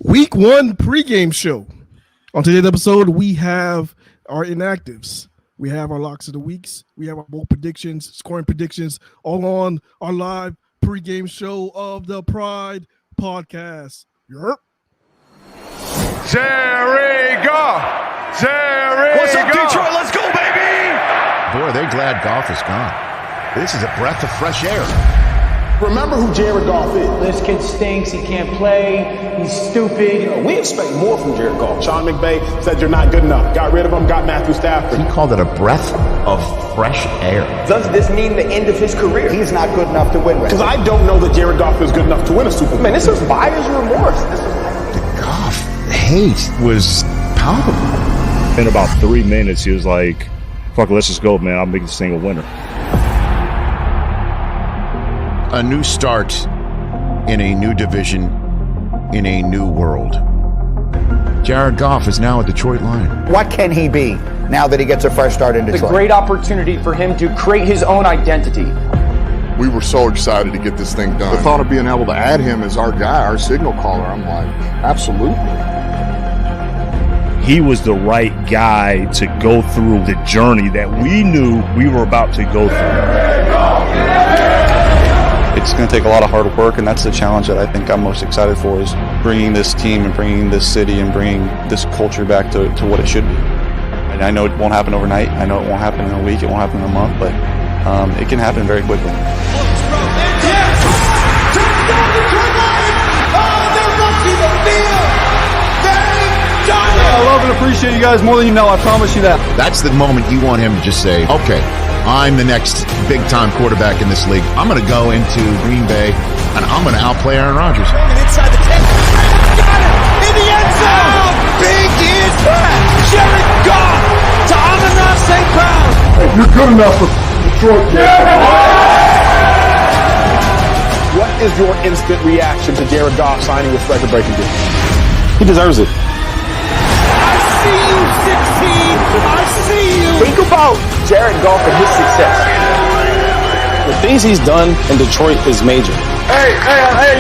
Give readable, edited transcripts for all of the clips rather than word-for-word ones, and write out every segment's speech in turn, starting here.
Week 1 pregame show. On today's episode, we have our inactives. We have our locks of the weeks. We have our bold predictions, scoring predictions, all on our live pregame show of the Pride podcast. Yep. Jerry Goff! Jerry What's up, Goff! Detroit? Let's go, baby! Boy, they're glad Goff is gone. This is a breath of fresh air. Remember who Jared Goff is. This kid stinks. He can't play. He's stupid. We expect more from Jared Goff. Sean McVay said you're not good enough. Got rid of him, got Matthew Stafford. He called it a breath of fresh air. Does this mean the end of his career? He's not good enough to win with. Because I don't know that Jared Goff is good enough to win a Super Bowl. Man, this is buyer's remorse. The Goff hate was palpable. In about 3 minutes, he was like, fuck it, let's just go, man. I'll make this thing a winner. A new start in a new division, in a new world. Jared Goff is now a Detroit Lion. What can he be now that he gets a fresh start in Detroit? It's a great opportunity for him to create his own identity. We were so excited to get this thing done. The thought of being able to add him as our guy, our signal caller, I'm like, absolutely. He was the right guy to go through the journey that we knew we were about to go through. It's going to take a lot of hard work, and that's the challenge that I think I'm most excited for, is bringing this team and bringing this city and bringing this culture back to what it should be. And I know it won't happen overnight. I know it won't happen in a week. It won't happen in a month, but it can happen very quickly. I love and appreciate you guys more than you know. I promise you that. That's the moment you want him to just say, okay, I'm the next big-time quarterback in this league. I'm going to go into Green Bay, and I'm going to outplay Aaron Rodgers. Inside the 10. Got it! In the end zone! How big is that? Jared Goff to Amon-Ra St. Brown. Hey, you're good enough for Detroit. What is your instant reaction to Jared Goff signing this record-breaking deal? He deserves it. I see you, 16. I see you. Think about Jared Goff and his success. The things he's done in Detroit is major. Hey,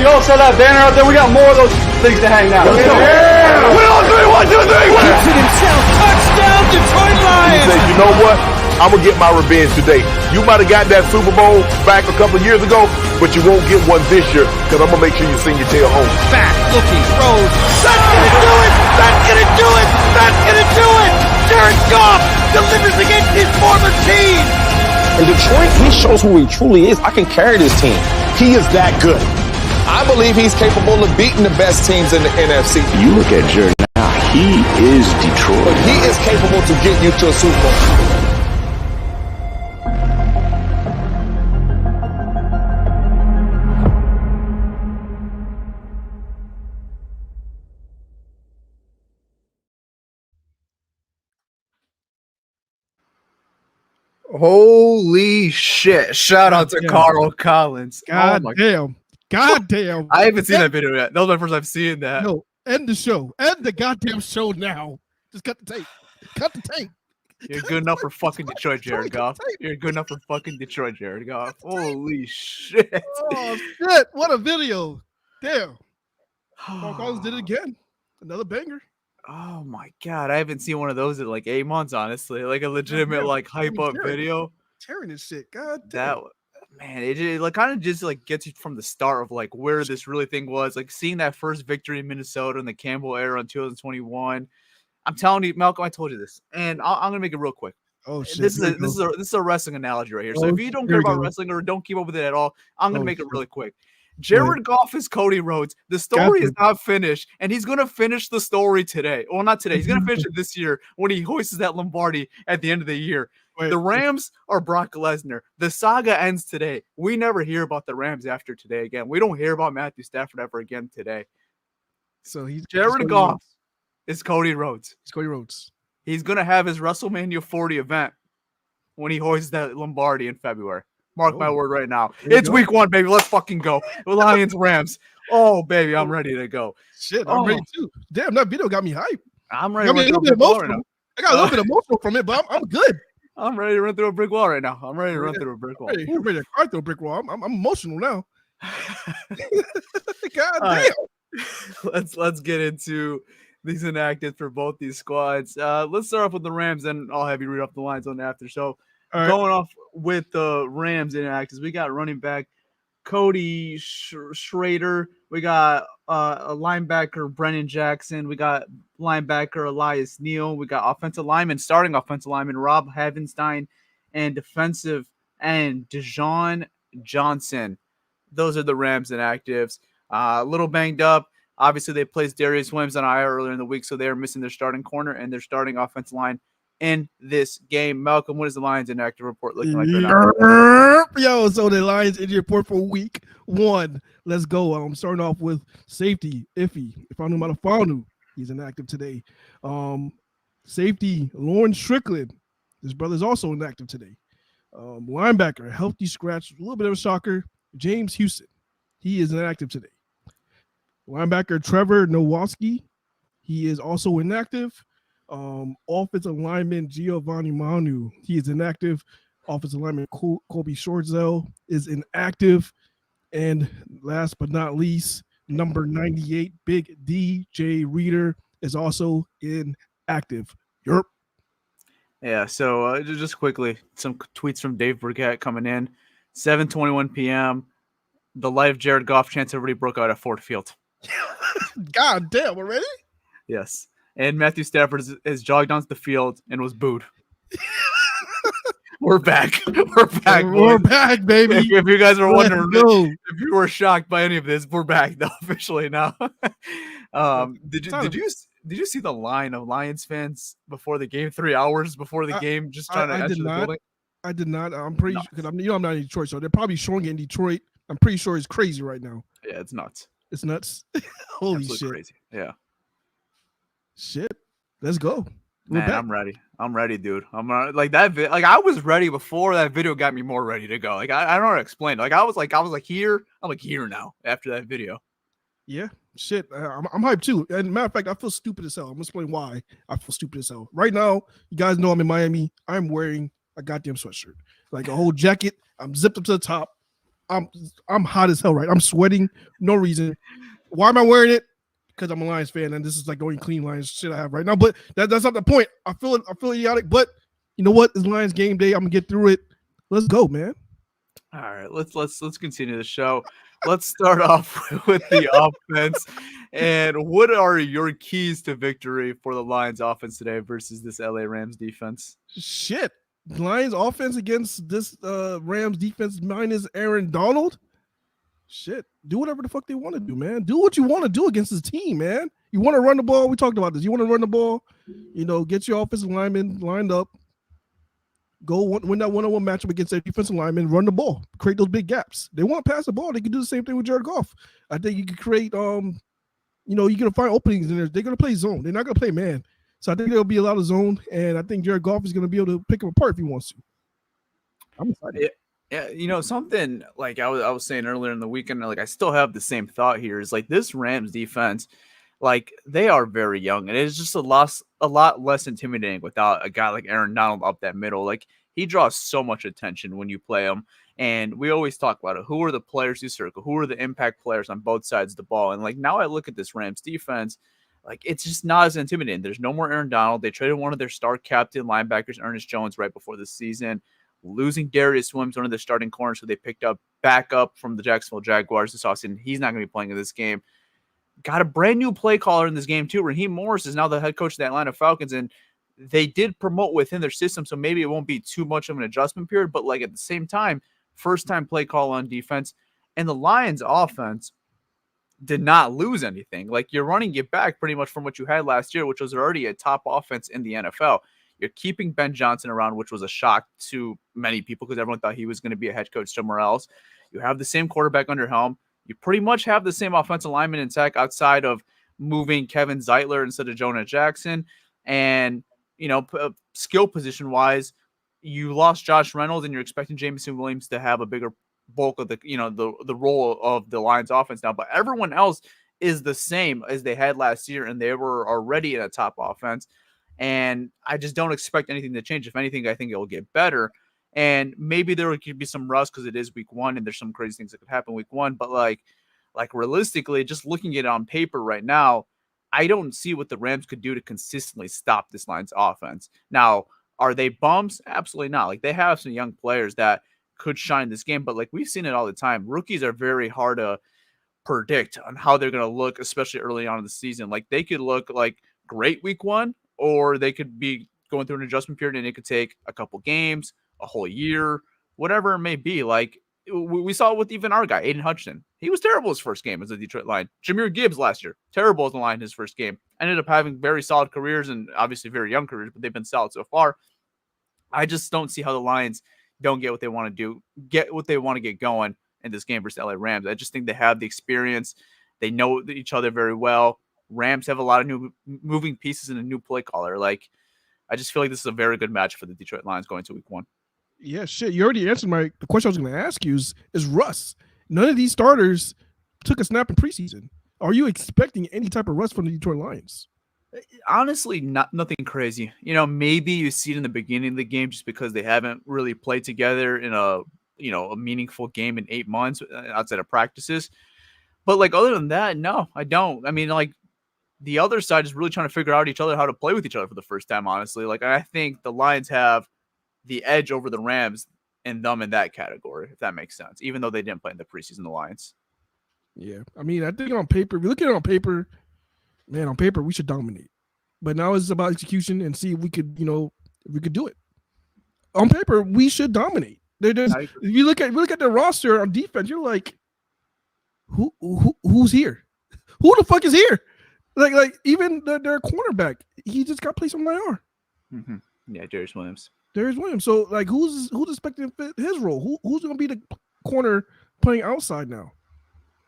you all saw that banner out there? We got more of those things to hang now. Put on 3, 1, 2, 3. Keeps it himself. Touchdown, Detroit Lions. He said, you know what? I'm going to get my revenge today. You might have got that Super Bowl back a couple of years ago, but you won't get one this year because I'm going to make sure you sing your tail home. Back looking, throws. That's going to do it. That's going to do it. That's going to do it. Jared Goff delivers against his former team. In Detroit, he shows who he truly is. I can carry this team. He is that good. I believe he's capable of beating the best teams in the NFC. You look at Jared now, he is Detroit. But he is capable to get you to a Super Bowl. Holy shit. Shout out to Carl Collins. God damn. God damn. I haven't seen that video yet. That was my first time seeing that. No, end the show. End the goddamn show now. Just cut the tape. Cut the tape. You're good enough for fucking Detroit, Jared Goff. You're good enough for fucking Detroit, Jared Goff. Holy shit. Oh, shit. What a video. Damn. Carl Collins did it again. Another banger. Oh my god, I haven't seen one of those in like 8 months, honestly. Like a legitimate like hype up video. Tearing this shit. God damn. That man, it like kind of just like gets you from the start of like where this really thing was. Like seeing that first victory in Minnesota in the Campbell era in 2021. I'm telling you, Malcolm, I told you this, and I'm gonna make it real quick. Oh shit! This is a wrestling analogy right here. So if you don't care about wrestling or don't keep up with it at all, I'm gonna make it really quick. Jared Goff is Cody Rhodes. The story is not finished, and he's going to finish the story today. Well, not today. He's going to finish it this year when he hoists that Lombardi at the end of the year. The Rams are Brock Lesnar. The saga ends today. We never hear about the Rams after today again. We don't hear about Matthew Stafford ever again today. So Jared Goff is Cody Rhodes. It's Cody Rhodes. He's going to have his WrestleMania 40 event when he hoists that Lombardi in February. Mark my word right now. It's week 1, baby. Let's fucking go. Lions, Rams. Oh, baby, I'm ready to go. Shit, I'm ready too. Damn, that video got me hyped. I'm ready. Got me a little bit emotional. I got a little bit emotional from it, but I'm good. I'm ready to run through a brick wall right now. I'm ready to run through a brick wall. I'm ready to cry through a brick wall. I'm emotional now. God damn. let's get into these inactives for both these squads. Let's start off with the Rams, then I'll have you read off the lines on after. So going off with the Rams inactives, we got running back Cody Schrader. We got a linebacker, Brennan Jackson. We got linebacker, Elias Neal. We got starting offensive lineman, Rob Havenstein, and defensive end, Dejon Johnson. Those are the Rams inactives. A little banged up. Obviously, they placed Darius Williams on IR earlier in the week, so they're missing their starting corner and their starting offensive line in this game. Malcolm, what is the Lions inactive report looking like right now? Yo, so the Lions injury report for week 1. Let's go. I'm starting off with safety, Iffy. If I knew about Fanu, he's inactive today. Safety, Lauren Strickland. His brother's also inactive today. Linebacker, healthy scratch, a little bit of a shocker. James Houston, he is inactive today. Linebacker Trevor Nowoski, he is also inactive. Offensive lineman Giovanni Manu, he is inactive. Offensive lineman Colby Shortzell is inactive. And last but not least, number 98, Big DJ Reader is also inactive. Europe. Yeah, so just quickly, some tweets from Dave Burkett coming in. 7:21 p.m. The live Jared Goff chance already broke out at Ford Field. God damn, already? Yes. And Matthew Stafford has jogged onto the field and was booed. We're back. We're back. We're back, baby. If you guys were wondering, if you were shocked by any of this, we're back though, officially now. Did you see the line of Lions fans before the game, 3 hours before the game, just trying to enter the building? I did not. I'm pretty sure because I'm not in Detroit, so they're probably showing it in Detroit. I'm pretty sure it's crazy right now. Yeah, it's nuts. It's nuts. Holy Absolutely shit. Crazy. Yeah. Shit. Let's go. Man, I'm ready. I'm ready, dude. I'm like that. Like I was ready before that video got me more ready to go. Like I don't know how to explain. Like I was like here. I'm like here now after that video. Yeah. Shit. I'm hyped too. And matter of fact, I feel stupid as hell. I'm gonna explain why I feel stupid as hell. Right now, you guys know I'm in Miami. I'm wearing a goddamn sweatshirt, like a whole jacket. I'm zipped up to the top. I'm hot as hell, right? I'm sweating, no reason. Why am I wearing it? Because I'm a Lions fan, and this is like the only clean Lions shit I have right now. But that's not the point. I feel idiotic, but you know what? It's Lions game day. I'm gonna get through it. Let's go, man. All right, let's continue the show. Let's start off with the offense. And what are your keys to victory for the Lions offense today versus this LA Rams defense? Shit. Lions offense against this Rams defense minus Aaron Donald. Shit. Do whatever the fuck they want to do, man. Do what you want to do against this team, man. You want to run the ball? We talked about this. You want to run the ball? Get your offensive linemen lined up. Go win that one-on-one matchup against their defensive linemen. Run the ball. Create those big gaps. They want to pass the ball. They can do the same thing with Jared Goff. I think you can create, you're going to find openings in there. They're going to play zone. They're not going to play man. So I think there'll be a lot of zone, and I think Jared Goff is going to be able to pick him apart if he wants to. I'm excited. Yeah, something like I was saying earlier in the weekend, like I still have the same thought here is like this Rams defense, like they are very young, and it's just a lot less intimidating without a guy like Aaron Donald up that middle. Like he draws so much attention when you play him, and we always talk about it. Who are the players you circle? Who are the impact players on both sides of the ball? And like now I look at this Rams defense. Like, it's just not as intimidating. There's no more Aaron Donald. They traded one of their star captain linebackers, Ernest Jones, right before the season. Losing Darius Williams, one of their starting corners, who they picked up back up from the Jacksonville Jaguars this offseason. He's not going to be playing in this game. Got a brand new play caller in this game, too. Raheem Morris is now the head coach of the Atlanta Falcons, and they did promote within their system, so maybe it won't be too much of an adjustment period. But, like, at the same time, first-time play call on defense. And the Lions offense did not lose anything. Like you're running it back pretty much from what you had last year, which was already a top offense in the NFL. You're keeping Ben Johnson around, which was a shock to many people because everyone thought he was going to be a head coach somewhere else. You have the same quarterback under helm. You pretty much have the same offensive lineman intact outside of moving Kevin Zeitler instead of Jonah Jackson. And, skill position wise, you lost Josh Reynolds and you're expecting Jameson Williams to have a bigger bulk of the role of the Lions offense now, but everyone else is the same as they had last year, and they were already in a top offense. And I just don't expect anything to change. If anything, I think it will get better. And maybe there could be some rust because it is week one, and there's some crazy things that could happen week one. But like, like realistically, just looking at it on paper right now, I don't see what the Rams could do to consistently stop this Lions offense. Now, are they bums? Absolutely not. Like they have some young players that could shine this game, but like we've seen it all the time. Rookies are very hard to predict on how they're going to look, especially early on in the season. Like they could look like great week one, or they could be going through an adjustment period and it could take a couple games, a whole year, whatever it may be. Like we saw it with even our guy, Aiden Hutchinson. He was terrible his first game as a Detroit Lion. Jameer Gibbs last year, terrible as a Lion his first game. Ended up having very solid careers and obviously very young careers, but they've been solid so far. I just don't see how the Lions don't get what they want to do, get what they want to get going in this game versus LA Rams. I just think they have the experience. They know each other very well. Rams have a lot of new moving pieces and a new play caller. Like, I just feel like this is a very good match for the Detroit Lions going to week one. Yeah, shit. You already answered the question I was going to ask you is Russ. None of these starters took a snap in preseason. Are you expecting any type of rust from the Detroit Lions? Honestly, nothing crazy. You know, maybe you see it in the beginning of the game just because they haven't really played together in a meaningful game in 8 months outside of practices. But like other than that, no, I don't. I mean, like the other side is really trying to figure out each other, how to play with each other for the first time, honestly. Like I think the Lions have the edge over the Rams and them in that category, if that makes sense, even though they didn't play in the preseason, the Lions. Yeah. I mean, I think on paper, if you look at it on paper, man, on paper, we should dominate. But now it's about execution and see if we could, if we could do it. On paper, we should dominate. If you look at the roster on defense, you're like, who's here? Who the fuck is here? Like even their cornerback, he just got placed on IR. Mm-hmm. Yeah, Darius Williams. So like, who's expecting to fit his role? Who's going to be the corner playing outside now?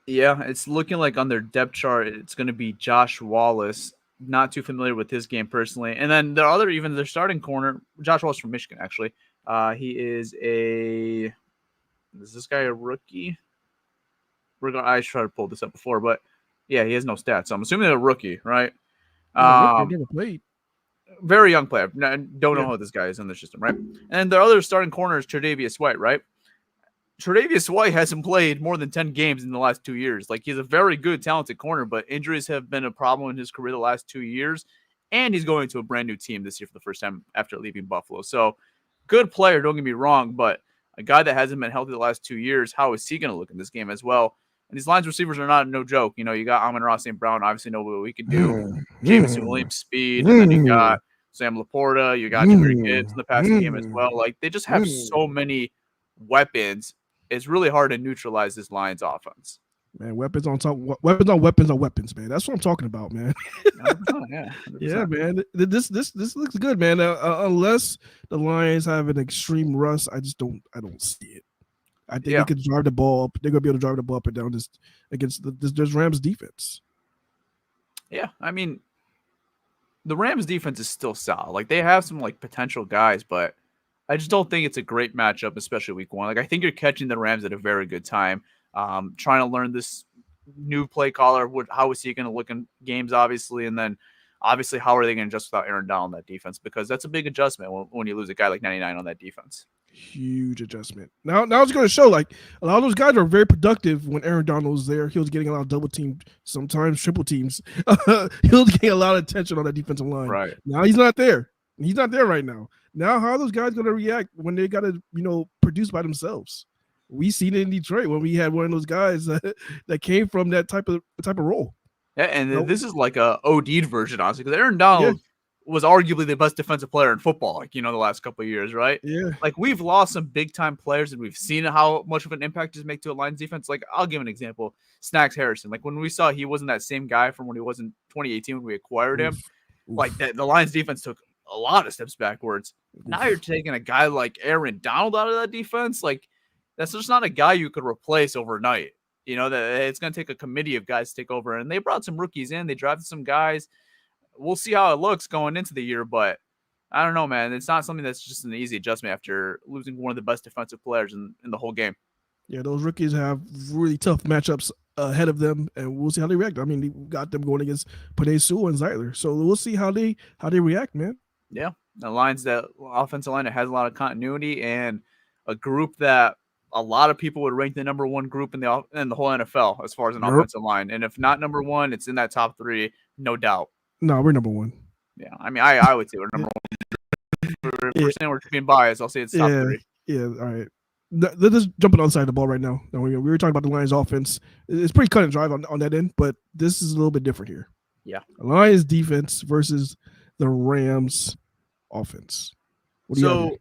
Yeah, it's looking like on their depth chart, it's going to be Josh Wallace. Not too familiar with his game personally. And then their starting corner, Josh Wallace from Michigan, actually. Is this guy a rookie? I tried to pull this up before, but yeah, he has no stats. So I'm assuming they're a rookie, right? Never played. Very young player. Don't know how this guy is in the system, right? And their other starting corner is Tre'Davious White, right? Tre'Davious White hasn't played more than 10 games in the last 2 years. Like, he's a very good, talented corner, but injuries have been a problem in his career the last 2 years. And he's going to a brand new team this year for the first time after leaving Buffalo. So, good player, don't get me wrong, but a guy that hasn't been healthy the last 2 years, how is he going to look in this game as well? And these Lions receivers are not no joke. You know, you got Amon-Ra St. Brown, obviously know what we can do. Jameson Williams, speed, and then you got Sam Laporta, you got Jameer Gibbs in the passing game as well. Like, they just have so many weapons. It's really hard to neutralize this Lions offense. Man, weapons on weapons, man. That's what I'm talking about, man. Yeah, man. This looks good, man. Unless the Lions have an extreme rust, I don't see it. I think they could drive the ball up. They're gonna be able to drive the ball up and down this against this Rams defense. Yeah, I mean, the Rams defense is still solid. Like, they have some like potential guys, but I just don't think it's a great matchup, especially week one. Like, I think you're catching the Rams at a very good time. Trying to learn this new play caller. How is he going to look in games, obviously, and then obviously how are they going to adjust without Aaron Donald on that defense? Because that's a big adjustment when you lose a guy like 99 on that defense. Huge adjustment. Now it's going to show, like, a lot of those guys are very productive when Aaron Donald was there. He was getting a lot of double teams, sometimes triple teams. He was getting a lot of attention on that defensive line. Right. Now he's not there. He's not there right now. Now, how are those guys going to react when they got to, produce by themselves? We seen it in Detroit when we had one of those guys that came from that type of role. Yeah, and this is like a OD'd version, honestly, because Aaron Donald was arguably the best defensive player in football, like, the last couple of years, right? Yeah. Like, we've lost some big-time players, and we've seen how much of an impact this make to a Lions defense. Like, I'll give an example. Snacks Harrison. Like, when we saw he wasn't that same guy from when he was in 2018 when we acquired him, like, the Lions defense took a lot of steps backwards. Now you're taking a guy like Aaron Donald out of that defense. Like, that's just not a guy you could replace overnight. That it's going to take a committee of guys to take over. And they brought some rookies in. They drafted some guys. We'll see how it looks going into the year. But I don't know, man. It's not something that's just an easy adjustment after losing one of the best defensive players in the whole game. Yeah, those rookies have really tough matchups ahead of them, and we'll see how they react. I mean, they got them going against Penei Sewell and Zeitler. So we'll see how they react, man. Yeah, the Lions, that offensive line that has a lot of continuity and a group that a lot of people would rank the number one group in the whole NFL as far as an offensive line. And if not number one, it's in that top 3, no doubt. No, we're number 1. Yeah, I mean, I would say we're number 1. If we're saying we're being biased, I'll say it's top 3. Yeah, all right. Let's just jump on the other side of the ball right now. We were talking about the Lions offense. It's pretty cut and dry on that end, but this is a little bit different here. Yeah. Lions defense versus the Rams offense. What do you have?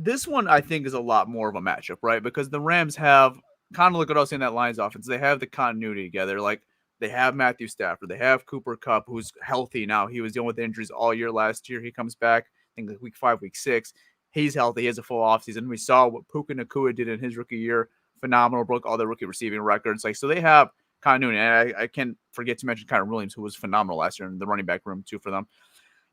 This one I think is a lot more of a matchup, right? Because the Rams have kind of like what I was saying, that Lions offense. They have the continuity together. Like they have Matthew Stafford. They have Cooper Kupp, who's healthy now. He was dealing with injuries all year last year. He comes back, I think like week 5, week 6. He's healthy. He has a full offseason. We saw what Puka Nacua did in his rookie year. Phenomenal. Broke all the rookie receiving records. So they have continuity. And I can't forget to mention Kyron Williams, who was phenomenal last year in the running back room too for them.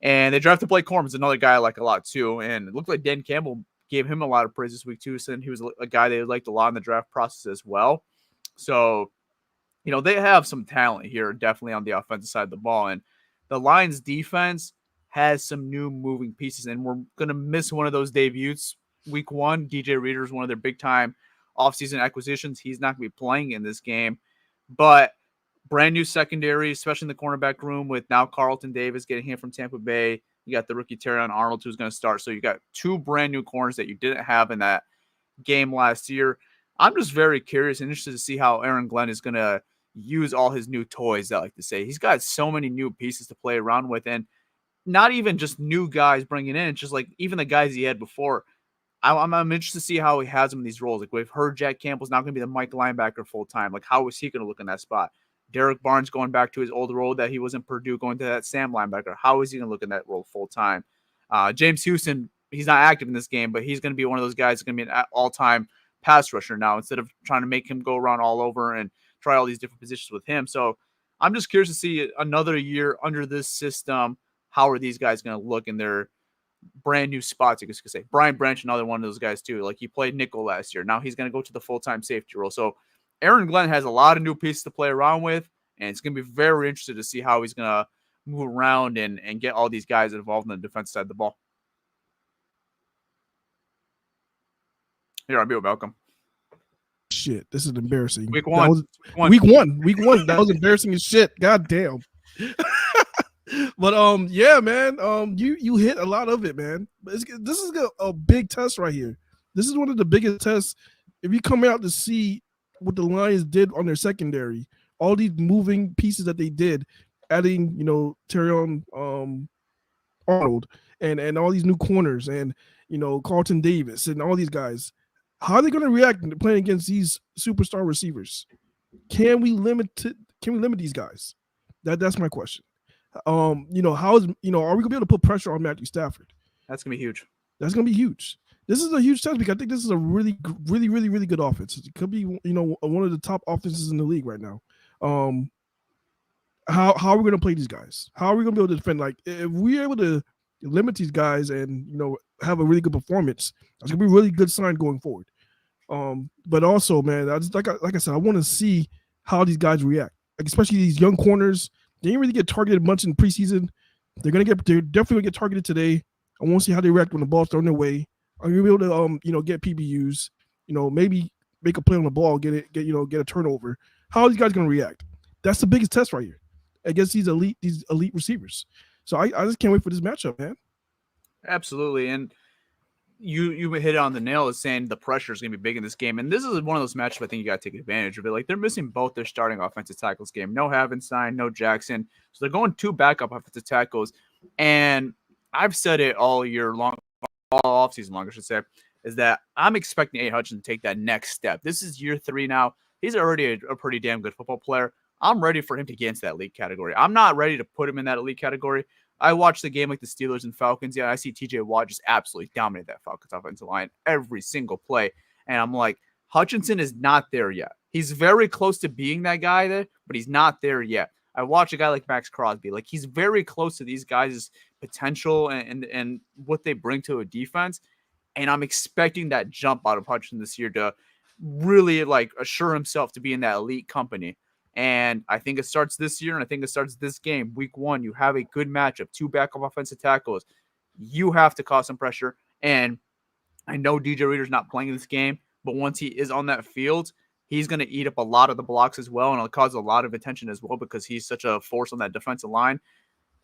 And they drafted Blake Corum's another guy I like a lot too. And it looked like Dan Campbell gave him a lot of praise this week too. Saying he was a guy they liked a lot in the draft process as well. So, they have some talent here, definitely on the offensive side of the ball. And the Lions defense has some new moving pieces. And we're going to miss one of those debuts week 1. DJ Reader is one of their big time offseason acquisitions. He's not going to be playing in this game. But brand new secondary, especially in the cornerback room with now Carlton Davis getting here from Tampa Bay. You got the rookie Terrion Arnold who's going to start. So you got 2 brand new corners that you didn't have in that game last year. I'm just very curious and interested to see how Aaron Glenn is going to use all his new toys, I like to say. He's got so many new pieces to play around with, and not even just new guys bringing in, just like even the guys he had before. I'm interested to see how he has them in these roles. Like we've heard Jack Campbell's not going to be the Mike linebacker full time. Like how is he going to look in that spot? Derek Barnes going back to his old role that he was in Purdue, going to that Sam linebacker. How is he going to look in that role full time? James Houston, he's not active in this game, but he's going to be one of those guys that's going to be an all-time pass rusher now instead of trying to make him go around all over and try all these different positions with him. So I'm just curious to see another year under this system. How are these guys going to look in their brand new spots? I guess you could say Brian Branch, another one of those guys too. Like he played nickel last year. Now he's going to go to the full-time safety role. So Aaron Glenn has a lot of new pieces to play around with, and it's going to be very interesting to see how he's going to move around and get all these guys involved in the defense side of the ball. Here, I'll be welcome. Shit, this is embarrassing. Week 1. Week one. That was embarrassing as shit. God damn. But yeah, man. You hit a lot of it, man. This is a big test right here. This is one of the biggest tests. If you come out to see what the Lions did on their secondary, all these moving pieces that they did, adding, Terrion Arnold and all these new corners and, Carlton Davis and all these guys, how are they going to react playing against these superstar receivers? Can we limit these guys? That's my question. Are we going to be able to put pressure on Matthew Stafford? That's going to be huge. That's going to be huge. This is a huge test because I think this is a really, really, really, really good offense. It could be, one of the top offenses in the league right now. How are we going to play these guys? How are we going to be able to defend? Like, if we're able to limit these guys and, have a really good performance, that's going to be a really good sign going forward. But also, man, like I said, I want to see how these guys react. Like, especially these young corners. They didn't really get targeted much in preseason. They're definitely going to get targeted today. I want to see how they react when the ball's thrown their way. Are you able to get PBUs? Maybe make a play on the ball, get a turnover. How are these guys going to react? That's the biggest test right here against these elite receivers. So I just can't wait for this matchup, man. Absolutely, and you hit it on the nail as saying the pressure is going to be big in this game, and this is one of those matchups I think you got to take advantage of it. Like they're missing both their starting offensive tackles game. No Havenstein, no Jackson, so they're going 2 backup offensive tackles. And I've said it all year long, all offseason long, I should say, is that I'm expecting A. Hutchinson to take that next step. This is year 3 now. He's already a pretty damn good football player. I'm ready for him to get into that elite category. I'm not ready to put him in that elite category. I watched the game like the Steelers and Falcons. Yeah, I see TJ Watt just absolutely dominate that Falcons offensive line every single play. And I'm like, Hutchinson is not there yet. He's very close to being that guy there, but he's not there yet. I watch a guy like Max Crosby. Like he's very close to these guys' potential and what they bring to a defense. And I'm expecting that jump out of Hutchinson this year to really like assure himself to be in that elite company. And I think it starts this year, and I think it starts this game. Week 1, you have a good matchup, 2 backup offensive tackles. You have to cause some pressure. And I know DJ Reader's not playing this game, but once he is on that field, he's going to eat up a lot of the blocks as well, and it'll cause a lot of attention as well because he's such a force on that defensive line.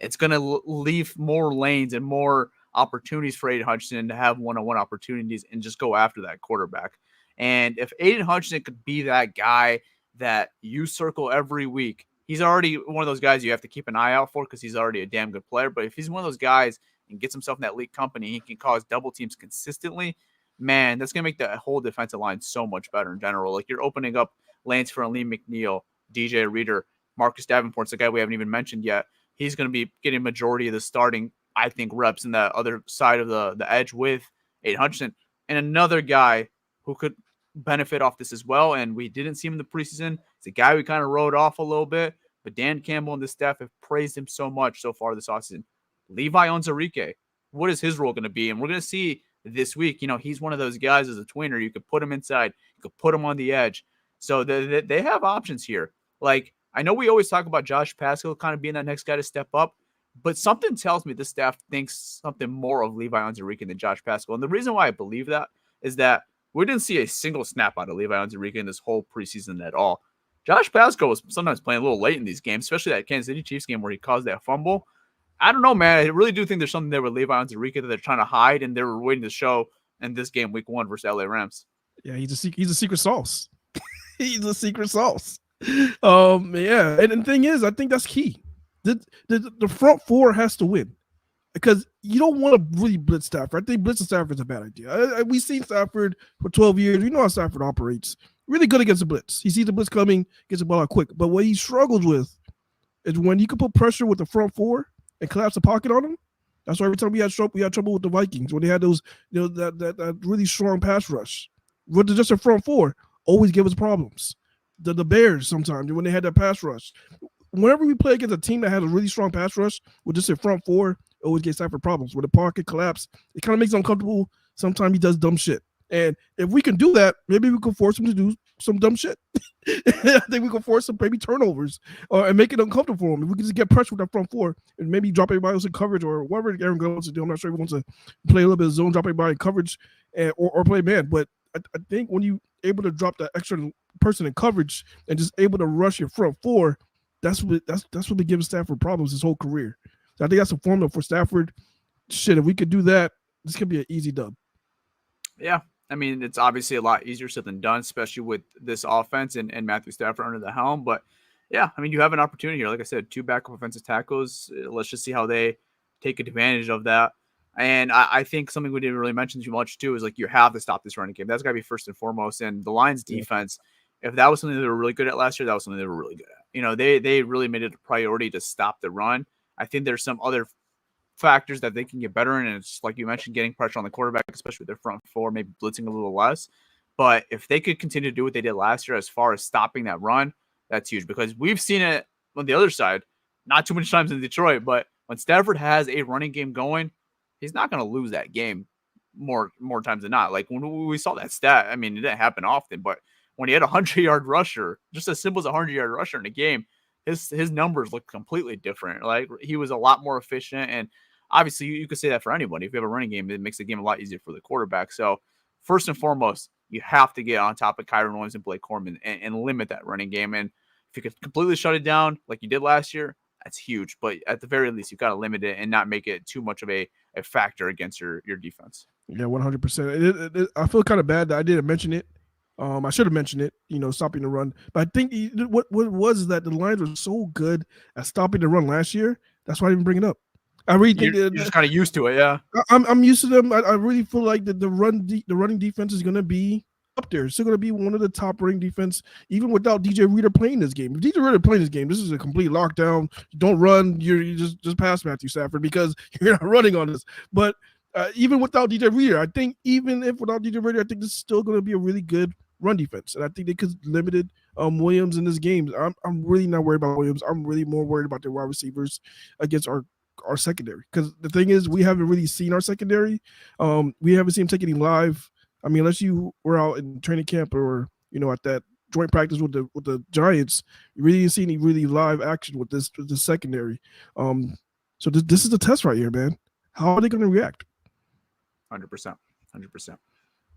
It's going to leave more lanes and more opportunities for Aiden Hutchinson to have one-on-one opportunities and just go after that quarterback. And if Aiden Hutchinson could be that guy that you circle every week, he's already one of those guys you have to keep an eye out for because he's already a damn good player. But if he's one of those guys and gets himself in that elite company, he can cause double teams consistently. Man, that's going to make the whole defensive line so much better in general. Like you're opening up lanes for Aleem McNeil, DJ Reader, Marcus Davenport's the guy we haven't even mentioned yet. He's going to be getting majority of the starting, I think, reps in the other side of the edge with Aiden Hutchinson. And another guy who could benefit off this as well, and we didn't see him in the preseason. It's a guy we kind of wrote off a little bit, but Dan Campbell and the staff have praised him so much so far this offseason. Levi Onwuzurike, what is his role going to be? And we're going to see this week, he's one of those guys as a tweener. You could put him inside. You could put him on the edge. So they have options here. Like, I know we always talk about Josh Pascal kind of being that next guy to step up, but something tells me the staff thinks something more of Levi Onwuzurike than Josh Pascal. And the reason why I believe that is that we didn't see a single snap out of Levi Onwuzurike in this whole preseason at all. Josh Pascal was sometimes playing a little late in these games, especially that Kansas City Chiefs game where he caused that fumble. I don't know, man. I really do think there's something there with Levi Onwuzurike that they're trying to hide, and they were waiting to show in this game, Week 1 versus LA Rams. Yeah, he's a secret sauce. He's a secret sauce. Yeah, and the thing is, I think that's key. The front four has to win because you don't want to really blitz Stafford. I think blitzing Stafford is a bad idea. We've seen Stafford for 12 years. We know how Stafford operates. Really good against the blitz. He sees the blitz coming, gets the ball out quick. But what he struggles with is when you can put pressure with the front four and collapse the pocket on them. That's why every time we had trouble with the Vikings when they had those, that really strong pass rush. With just a front four, always give us problems. The Bears sometimes when they had that pass rush. Whenever we play against a team that has a really strong pass rush with just a front four, it always gets Stafford problems. When the pocket collapse, it kind of makes him uncomfortable. Sometimes he does dumb shit. And if we can do that, maybe we can force him to do some dumb shit. I think we can force some maybe turnovers and make it uncomfortable for him. If we can just get pressure with that front four and maybe drop everybody else in coverage or whatever Aaron wants to do. I'm not sure if he wants to play a little bit of zone, drop everybody in coverage or play man. But I think when you able to drop that extra person in coverage and just able to rush your front four, that's what been giving Stafford problems his whole career. So I think that's a formula for Stafford. Shit, if we could do that, this could be an easy dub. Yeah. I mean, it's obviously a lot easier said than done, especially with this offense and Matthew Stafford under the helm. But yeah, I mean, you have an opportunity here. Like I said, 2 backup offensive tackles. Let's just see how they take advantage of that. And I think something we didn't really mention too much too is like you have to stop this running game. That's got to be first and foremost. And the Lions defense, if that was something they were really good at last year, that was something they were really good at. They really made it a priority to stop the run. I think there's some other factors that they can get better in, and it's like you mentioned, getting pressure on the quarterback, especially with their front four, maybe blitzing a little less. But if they could continue to do what they did last year as far as stopping that run, that's huge because we've seen it on the other side, not too many times in Detroit, but when Stafford has a running game going, he's not going to lose that game more times than not. Like when we saw that stat, I mean, it didn't happen often, but when he had a 100-yard rusher, just as simple as a 100-yard rusher in a game, his numbers look completely different. Like he was a lot more efficient, and obviously you could say that for anybody. If you have a running game, it makes the game a lot easier for the quarterback. So first and foremost, you have to get on top of Kyren Williams and Blake Coleman and limit that running game. And if you could completely shut it down like you did last year, that's huge. But at the very least, you've got to limit it and not make it too much of a factor against your defense. Yeah, 100%. I feel kind of bad that I didn't mention it. I should have mentioned it, stopping the run. But I think what was that the Lions were so good at stopping the run last year. That's why I didn't bring it up. I really think you're just kind of used to it, yeah. I'm used to them. I really feel like the running defense is going to be up there. It's still going to be one of the top running defense, even without DJ Reader playing this game. If DJ Reader playing this game, this is a complete lockdown. Don't run. You just pass Matthew Stafford because you're not running on this. But even without DJ Reader, I think even if without DJ Reader, I think this is still going to be a really good run defense. And I think they could limited Williams in this game. I'm really not worried about Williams. I'm really more worried about the wide receivers against our secondary, because the thing is we haven't really seen our secondary. We haven't seen them take any live. I mean, unless you were out in training camp or at that joint practice with the Giants, you really didn't see any really live action with this secondary. So this is the test right here, man. How are they going to react? 100%.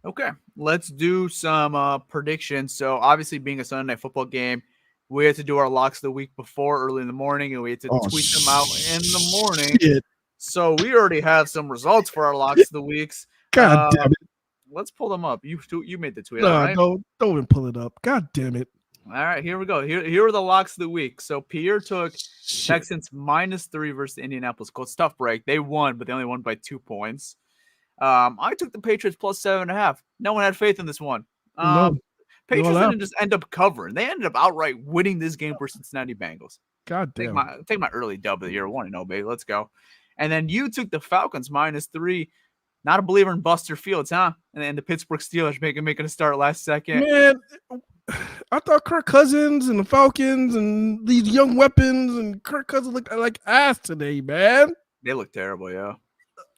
Okay, let's do some predictions. So obviously, being a Sunday night football game, we had to do our locks the week before early in the morning, and we had to tweet them out in the morning. Shit. So we already have some results for our locks of the weeks. God damn it. Let's pull them up. You made the tweet, No, all right? don't even pull it up. God damn it. All right, here we go. Here are the locks of the week. So Pierre took Texans -3 versus the Indianapolis Colts. Tough break. They won, but they only won by 2 points. I took the Patriots +7.5. No one had faith in this one. No. Patriots didn't just end up covering. They ended up outright winning this game for Cincinnati Bengals. God damn. Take my early dub of the year. 1-0, baby. Let's go. And then you took the Falcons -3. Not a believer in Buster Fields, huh? And then the Pittsburgh Steelers making a start last second. Man, I thought Kirk Cousins and the Falcons and these young weapons and Kirk Cousins looked like ass today, man. They look terrible, yeah.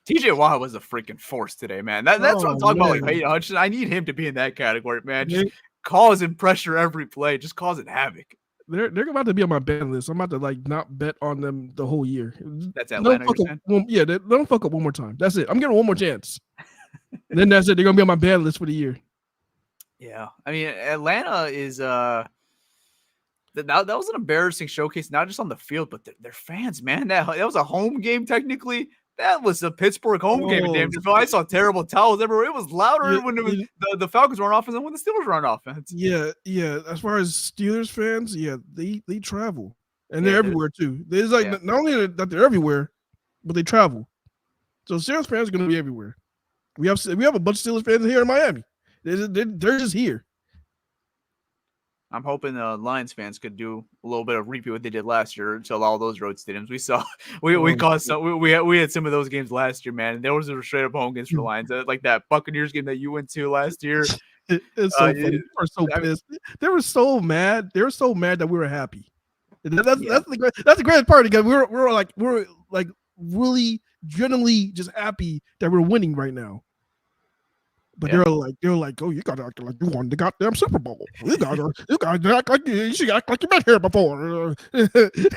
TJ Watt was a freaking force today, man. That's what I'm talking about. Like, hey, Hutchinson, I need him to be in that category, man. Just causing pressure every play, just causing havoc. They're about to be on my ban list. I'm about to not bet on them the whole year. That's Atlanta. They don't fuck up one more time. That's it. I'm getting one more chance. Then that's it. They're gonna be on my ban list for the year. Yeah, I mean Atlanta is that was an embarrassing showcase, not just on the field, but their fans, man. That was a home game technically. That was a Pittsburgh home game. I saw terrible towels everywhere. It was louder when it was the Falcons were on offense than when the Steelers were on offense. Yeah. As far as Steelers fans, they travel and they're everywhere too. There's not only that they're everywhere, but they travel. So Steelers fans are going to be everywhere. We have a bunch of Steelers fans here in Miami. They're just here. I'm hoping the Lions fans could do a little bit of repeat what they did last year until all those road stadiums. We saw we had some of those games last year, man. There was a straight up home games for the Lions, like that Buccaneers game that you went to last year. It's so funny. They were so pissed. They were so mad. They were so mad that we were happy. That's the greatest part because we're like really genuinely just happy that we're winning right now. But they're like, oh, you gotta act like you won the goddamn Super Bowl. You gotta act like you should act like you've been here before. It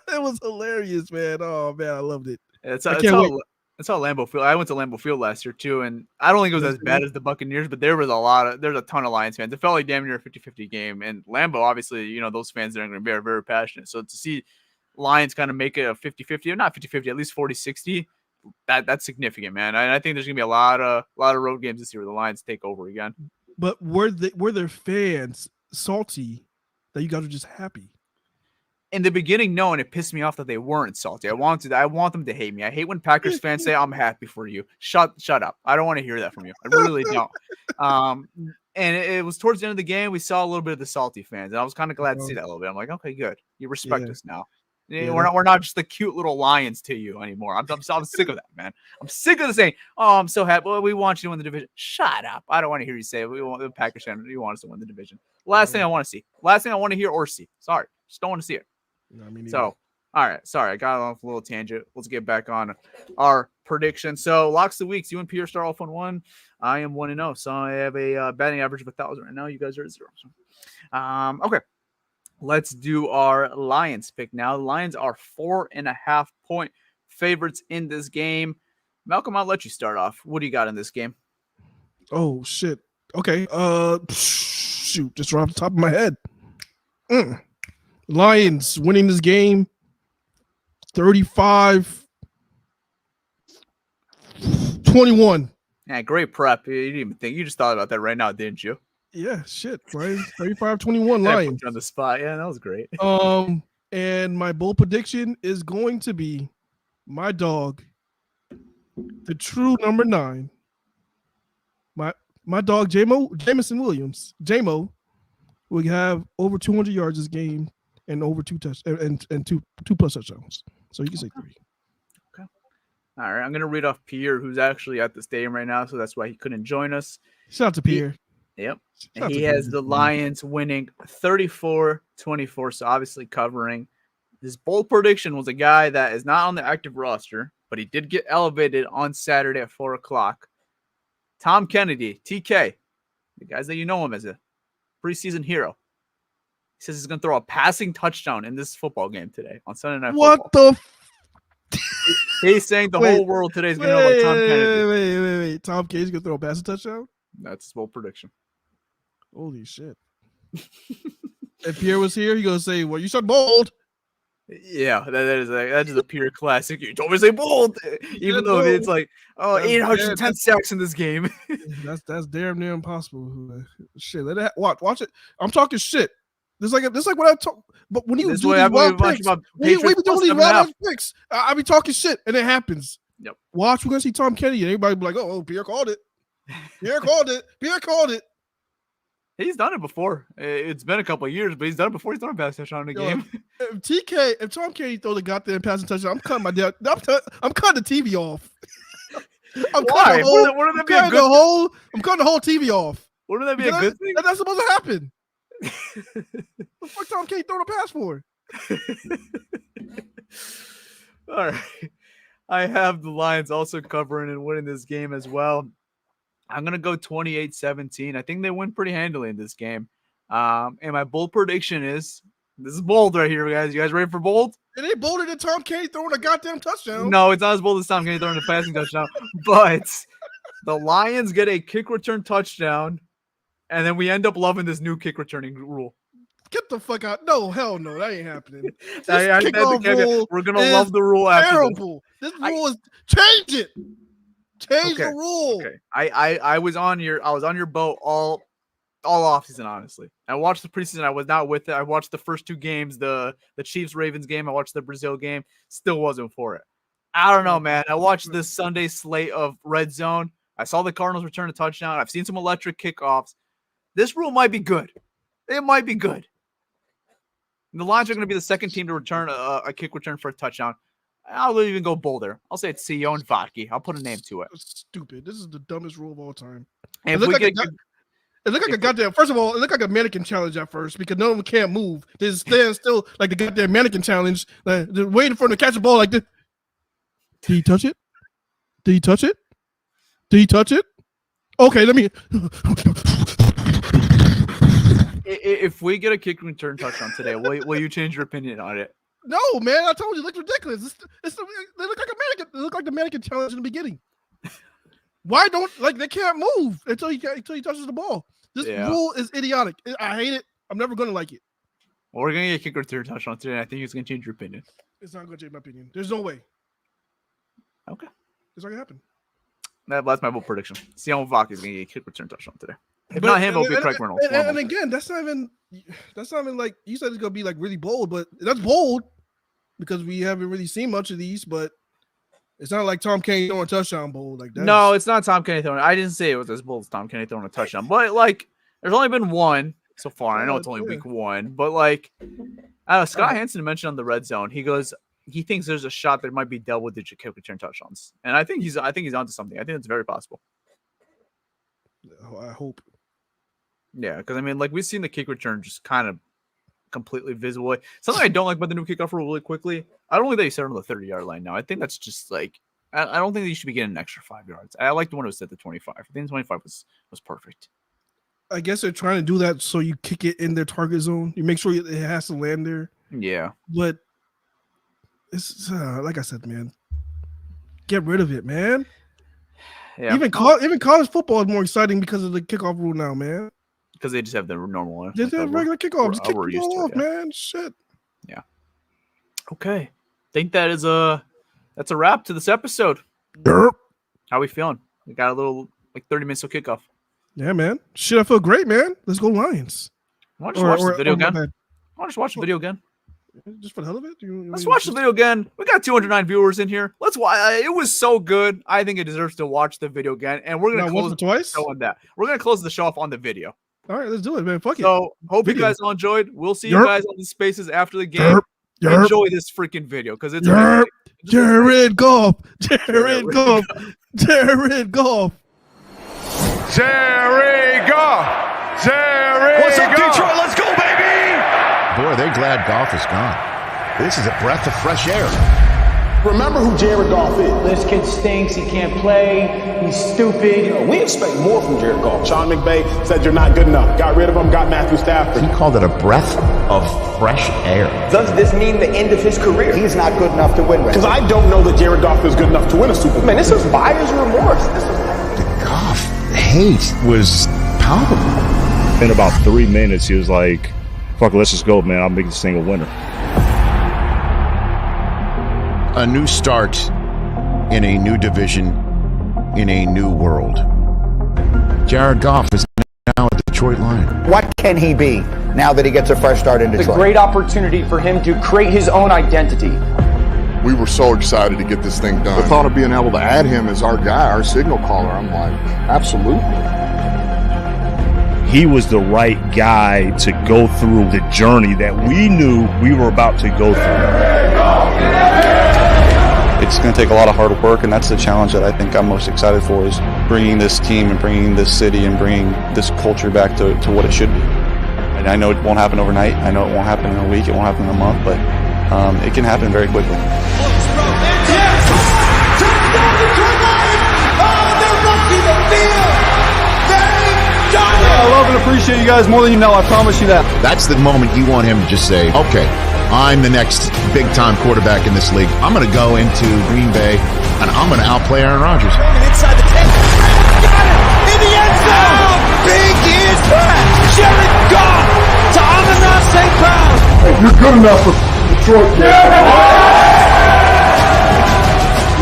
was hilarious, man. Oh man, I loved it. That's how Lambeau Field. I went to Lambeau Field last year too, and I don't think it was as bad as the Buccaneers, but there's a ton of Lions fans. It felt like damn near a 50-50 game. And Lambeau, obviously, those fans are going to be very, very passionate. So to see Lions kind of make it a 50-50, or not 50-50, at least 40-60. That's significant, man. I think there's gonna be a lot of road games this year where the Lions take over again. But were their fans salty that you guys are just happy? In the beginning, no, and it pissed me off that they weren't salty. I want them to hate me. I hate when Packers fans say I'm happy for you. Shut up. I don't want to hear that from you. I really don't. And it was towards the end of the game, we saw a little bit of the salty fans, and I was kind of glad to see that a little bit. I'm like, okay, good. You respect us now. Yeah. We're not just the cute little Lions to you anymore. I'm sick of that, man. I'm sick of the saying, "Oh, I'm so happy. Well, we want you to win the division." Shut up! I don't want to hear you say we want the Packers fan. You want us to win the division. Last thing I want to see. Last thing I want to hear or see. Sorry, just don't want to see it. So, all right. Sorry, I got off a little tangent. Let's get back on our prediction. So, locks of the weeks. You and Pierre start off on 1. I am 1-0. So I have a batting average of 1,000 right now. You guys are at 0. So, okay. Let's do our Lions pick now. The Lions are 4.5 point favorites in this game. Malcolm, I'll let you start off. What do you got in this game? Oh shit. Okay. Shoot, just right off the top of my head. Lions winning this game 35-21. Yeah, great prep. You didn't even think. You just thought about that right now, didn't you? Yeah, shit. Right? 35-21 Lions. On the spot. Yeah, that was great. And my bold prediction is going to be my dog, the true number 9. My dog Jameson Williams. Jamo will have over 200 yards this game and over 2 plus touchdowns. So you can say 3. Okay. All right. I'm gonna read off Pierre, who's actually at the stadium right now, so that's why he couldn't join us. Shout out to Pierre. Yep. And he has the Lions winning 34-24, so obviously covering. His bold prediction was a guy that is not on the active roster, but he did get elevated on Saturday at 4 o'clock. Tom Kennedy, TK, the guys that you know him as a preseason hero. He says he's going to throw a passing touchdown in this football game today on Sunday Night Football. What the? He's saying the whole world today is going to know about Tom Kennedy. Wait. Tom Kennedy's going to throw a passing touchdown? That's his bold prediction. Holy shit. If Pierre was here, he's going to say, well, you said bold. Yeah, that is a pure classic. You told me to say bold, even though it's like 810 sacks in this game. that's damn near impossible. Shit, let it watch it. I'm talking shit. This like what I talk. But when you do these wild picks, we be doing these wild picks. I be talking shit, and it happens. Yep. Watch, we're gonna see Tom Kennedy, and everybody be like, "Oh, Pierre called it. Pierre called it. Pierre called it." He's done it before. It's been a couple of years, but he's done it before. He's done a pass touchdown in a game. If Tom Kennedy throw the goddamn passing touchdown, I'm cutting I'm cutting the TV off. Why? Wouldn't that be a good thing? I'm cutting the whole TV off. Wouldn't that be a good thing? That's supposed to happen. What the fuck Tom Kennedy throw the pass for? All right. I have the Lions also covering and winning this game as well. I'm going to go 28-17. I think they win pretty handily in this game. And my bold prediction is, this is bold right here, guys. You guys ready for bold? It ain't bolder than Tom Kennedy throwing a goddamn touchdown. No, it's not as bold as Tom Kennedy throwing a passing touchdown. But the Lions get a kick return touchdown, and then we end up loving this new kick returning rule. Get the fuck out. No, hell no. That ain't happening. We're going to love the rule after terrible. This rule is – change it. Change the rule. Okay. I was on your boat all offseason, honestly. I watched the preseason. I was not with it. I watched the first two games, the Chiefs-Ravens game. I watched the Brazil game. Still wasn't for it. I don't know, man. I watched this Sunday slate of Red Zone. I saw the Cardinals return a touchdown. I've seen some electric kickoffs. This rule might be good. It might be good. And the Lions are going to be the second team to return a kick return for a touchdown. I'll even go bolder. I'll say it's CEO and Vodke. I'll put a name to it. That's stupid. This is the dumbest rule of all time. And it looked like a goddamn. First of all, it looked like a mannequin challenge at first because no one can't move. They just stand still like the goddamn mannequin challenge. They're waiting for them to catch the ball like this. Did he touch it? Did he touch it? Did he touch it? Okay, let me. If we get a kick return touchdown today, will you change your opinion on it? No, man. I told you, it looks ridiculous. They look like a mannequin. They look like the mannequin challenge in the beginning. Why don't they can't move until he touches the ball? This rule is idiotic. I hate it. I'm never gonna like it. Well, we're gonna get a kick return touchdown today. And I think it's gonna change your opinion. It's not gonna change my opinion. There's no way. Okay, it's not gonna happen. That's my bold prediction. Sion Vok is gonna get a kick return touchdown today. If not him, it'll be Craig Reynolds. And again, that's not even like you said. It's gonna be like really bold, but that's bold because we haven't really seen much of these. But it's not like Tom Kennedy throwing a touchdown bold like that. No, it's not Tom Kennedy throwing. I didn't say it was as bold as Tom Kennedy throwing a touchdown, but like there's only been one so far. I know it's only week one, but like Scott Hansen mentioned on the Red Zone, he thinks there's a shot that might be double-digit kick return touchdowns, and I think he's onto something. I think it's very possible. I hope. Yeah, because I mean, like we've seen the kick return just kind of completely visible. Something I don't like about the new kickoff rule really quickly. I don't think they set on the 30-yard line now. I think that's just like I don't think they should be getting an extra 5 yards. I like the one that was set to 25. I think 25 was perfect. I guess they're trying to do that so you kick it in their target zone. You make sure it has to land there. Yeah, but it's like I said, man. Get rid of it, man. Yeah. Even college football is more exciting because of the kickoff rule now, man. Because they just have the normal one. They have regular kickoff. Just kick the ball off, man. Shit. Yeah. Okay. I think that's a wrap to this episode. Yep. How we feeling? We got a little 30 minutes of kickoff. Yeah, man. Shit, I feel great, man. Let's go Lions. Want to watch the video again? Want to watch the video again? Just for the hell of it? Let's watch the video again. We got 209 viewers in here. Let's watch. It was so good. I think it deserves to watch the video again. And we're gonna close the show on that. We're gonna close the show off on the video. All right, let's do it, man. Fuck it. So hope you guys all enjoyed. We'll see you guys on the spaces after the game. Enjoy this freaking video because it's Jared Goff. Jared Goff. Jared Goff. Jared Goff. Jared What's up, Goff. Detroit? Let's go, baby! Boy, they're glad Goff is gone. This is a breath of fresh air. Remember who Jared Goff is. This kid stinks. He can't play. He's stupid. We expect more from Jared Goff. Sean McVay said you're not good enough. Got rid of him, got Matthew Stafford. He called it a breath of fresh air. Does this mean the end of his career? He's not good enough to win with. Because I don't know that Jared Goff is good enough to win a Super Bowl. Man, this is buyer's remorse. The Goff hate was palpable. In about 3 minutes, he was like, fuck it, let's just go, man. I'll make this thing a winner. A new start in a new division, in a new world. Jared Goff is now a Detroit Lion. What can he be now that he gets a fresh start in Detroit? It's a great opportunity for him to create his own identity. We were so excited to get this thing done. The thought of being able to add him as our guy, our signal caller, I'm like, absolutely. He was the right guy to go through the journey that we knew we were about to go through. It's going to take a lot of hard work, and that's the challenge that I think I'm most excited for, is bringing this team and bringing this city and bringing this culture back to what it should be. And I know it won't happen overnight. I know it won't happen in a week. It won't happen in a month, but it can happen very quickly. I love and appreciate you guys more than you know. I promise you that. That's the moment you want him to just say, okay, I'm the next big-time quarterback in this league. I'm going to go into Green Bay, and I'm going to outplay Aaron Rodgers. Inside the 10. Got it! In the end zone! How big is that? Jared Goff to Amon-Ra St. Brown. You're good enough for Detroit.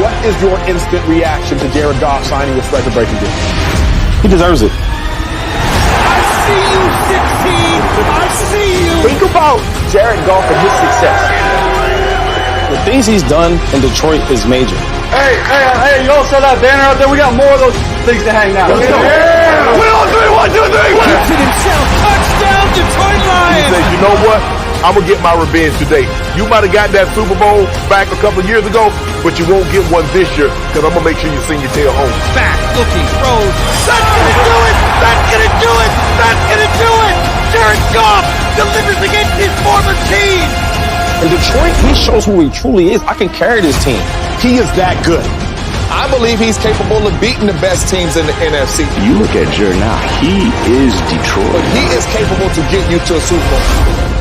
What is your instant reaction to Jared Goff signing this record-breaking deal? He deserves it. I see you succeed. I see you. Think about Jared Goff and his success. The things he's done in Detroit is major. Hey, you all saw that banner out there? We got more of those things to hang now. Let's go. Yeah. We all three, 1, 2, 3. Keeps it himself. Touchdown, Detroit He Lions. said, you know what? I'm going to get my revenge today. You might have got that Super Bowl back a couple of years ago, but you won't get one this year because I'm going to make sure you sing your tail home. Back, looking, throws. That's going to do it. That's going to do it. That's going to do it. Jared Goff delivers against his former team. In Detroit, he shows who he truly is. I can carry this team. He is that good. I believe he's capable of beating the best teams in the NFC. You look at Jared now, he is Detroit. But he is capable to get you to a Super Bowl.